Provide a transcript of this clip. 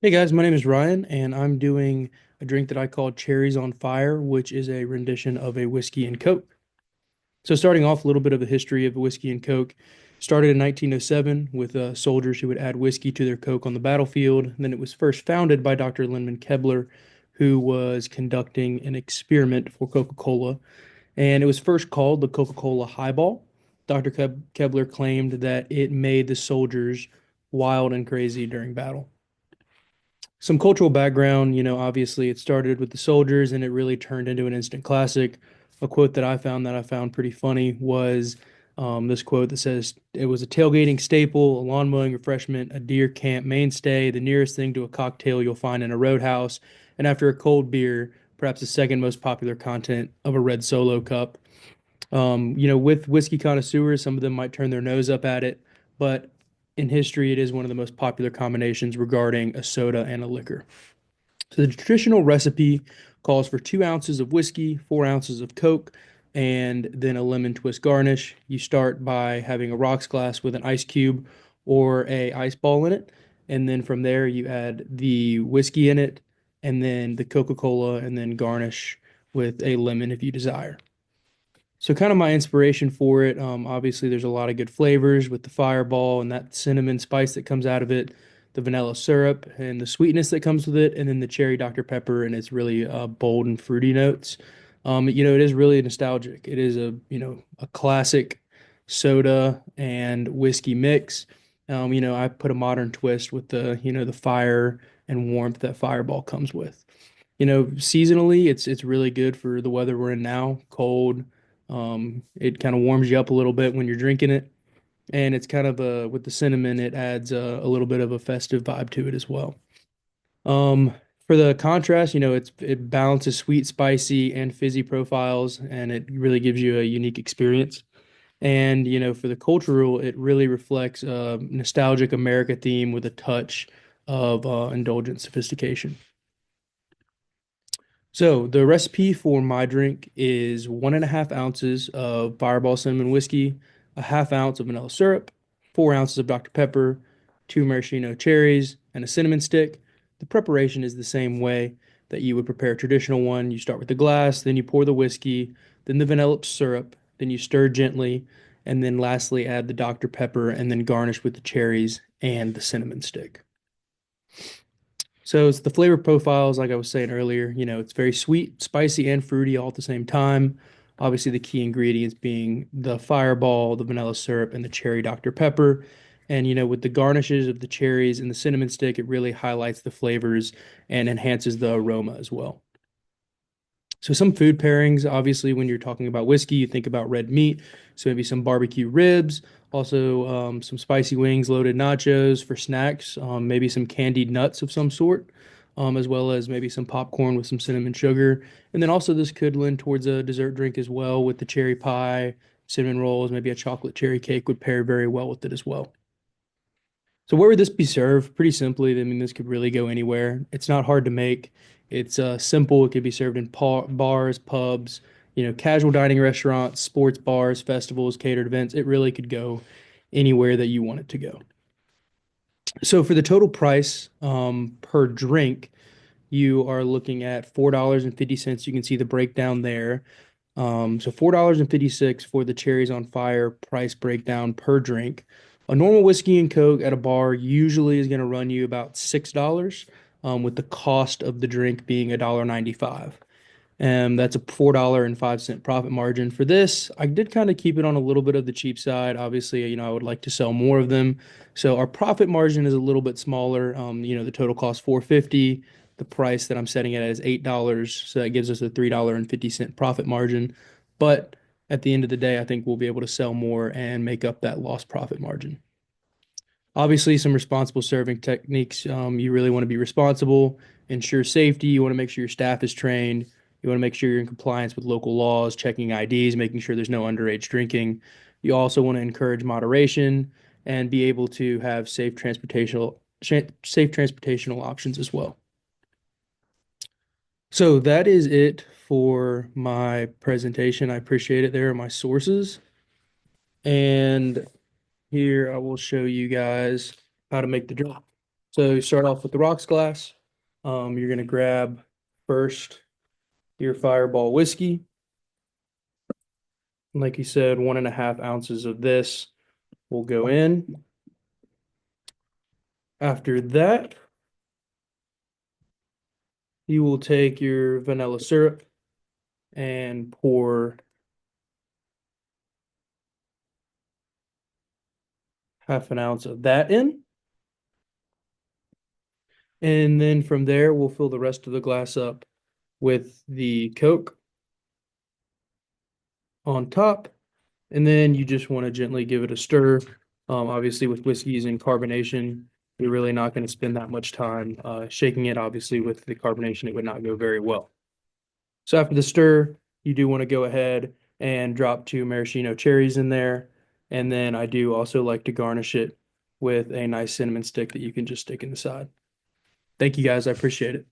Hey guys, my name is Ryan, and I'm doing a drink that I call Cherries on Fire, which is a rendition of a whiskey and Coke. So, starting off, a little bit of a history of whiskey and Coke. Started in 1907 with soldiers who would add whiskey to their Coke on the battlefield. And then it was first founded by Dr. Lyman Kebler, who was conducting an experiment for Coca-Cola. And it was first called the Coca-Cola Highball. Dr. Kebler claimed that it made the soldiers wild and crazy during battle. Some cultural background, obviously it started with the soldiers and it really turned into an instant classic. A quote that I found pretty funny was this quote that says, "It was a tailgating staple, a lawn mowing refreshment, a deer camp mainstay, the nearest thing to a cocktail you'll find in a roadhouse, and after a cold beer, perhaps the second most popular content of a red Solo cup." With whiskey connoisseurs, some of them might turn their nose up at it, but in history, it is one of the most popular combinations regarding a soda and a liquor. So the traditional recipe calls for 2 ounces of whiskey, 4 ounces of Coke, and then a lemon twist garnish. You start by having a rocks glass with an ice cube or a ice ball in it, and then from there you add the whiskey in it, and then the Coca-Cola, and then garnish with a lemon if you desire. So kind of my inspiration for it, obviously there's a lot of good flavors with the fireball and that cinnamon spice that comes out of it, the vanilla syrup and the sweetness that comes with it, and then the cherry Dr. Pepper and its really bold and fruity notes. It is really nostalgic. It is a classic soda and whiskey mix. I put a modern twist with the fire and warmth that Fireball comes with. Seasonally, it's really good for the weather we're in now, cold. It kind of warms you up a little bit when you're drinking it, and it's kind of with the cinnamon, it adds a little bit of a festive vibe to it as well. Um, for the contrast, it balances sweet, spicy, and fizzy profiles, and it really gives you a unique experience. And for the cultural, it really reflects a nostalgic America theme with a touch of indulgent sophistication. So the recipe for my drink is 1.5 ounces of Fireball cinnamon whiskey, a half ounce of vanilla syrup, 4 ounces of Dr. Pepper, two maraschino cherries, and a cinnamon stick. The preparation is the same way that you would prepare a traditional one. You start with the glass, then you pour the whiskey, then the vanilla syrup, then you stir gently, and then lastly add the Dr. Pepper and then garnish with the cherries and the cinnamon stick. So it's the flavor profiles, like I was saying earlier, it's very sweet, spicy, and fruity all at the same time. Obviously, the key ingredients being the fireball, the vanilla syrup, and the cherry Dr. Pepper. And, with the garnishes of the cherries and the cinnamon stick, it really highlights the flavors and enhances the aroma as well. So some food pairings, obviously, when you're talking about whiskey, you think about red meat. So maybe some barbecue ribs, also some spicy wings, loaded nachos for snacks, maybe some candied nuts of some sort, as well as maybe some popcorn with some cinnamon sugar. And then also this could lend towards a dessert drink as well with the cherry pie, cinnamon rolls, maybe a chocolate cherry cake would pair very well with it as well. So where would this be served? Pretty simply, I mean, this could really go anywhere. It's not hard to make. It's simple. It could be served in bars, pubs, casual dining restaurants, sports bars, festivals, catered events. It really could go anywhere that you want it to go. So for the total price per drink, you are looking at $4.50. You can see the breakdown there. So $4.56 for the cherries on fire price breakdown per drink. A normal whiskey and Coke at a bar usually is going to run you about $6, with the cost of the drink being $1.95. That's a $4.05 profit margin for this. I did kind of keep it on a little bit of the cheap side. Obviously, I would like to sell more of them. So our profit margin is a little bit smaller. The total cost 450. The price that I'm setting it at is $8. So that gives us a $3.50 profit margin. But at the end of the day, I think we'll be able to sell more and make up that lost profit margin. Obviously, some responsible serving techniques. You really want to be responsible, ensure safety. You want to make sure your staff is trained. You want to make sure you're in compliance with local laws, checking IDs, making sure there's no underage drinking. You also want to encourage moderation and be able to have safe transportational options as well. So that is it for my presentation. I appreciate it. There are my sources. And here I will show you guys how to make the drink. So you start off with the rocks glass. You're going to grab first your Fireball whiskey. Like you said, 1.5 ounces of this will go in. After that, you will take your vanilla syrup and pour half an ounce of that in. And then from there, we'll fill the rest of the glass up with the Coke on top. And then you just want to gently give it a stir. Obviously, with whiskeys and carbonation, you're really not going to spend that much time shaking it. Obviously, with the carbonation, it would not go very well. So after the stir, you do want to go ahead and drop 2 maraschino cherries in there. And then I do also like to garnish it with a nice cinnamon stick that you can just stick in the side. Thank you guys. I appreciate it.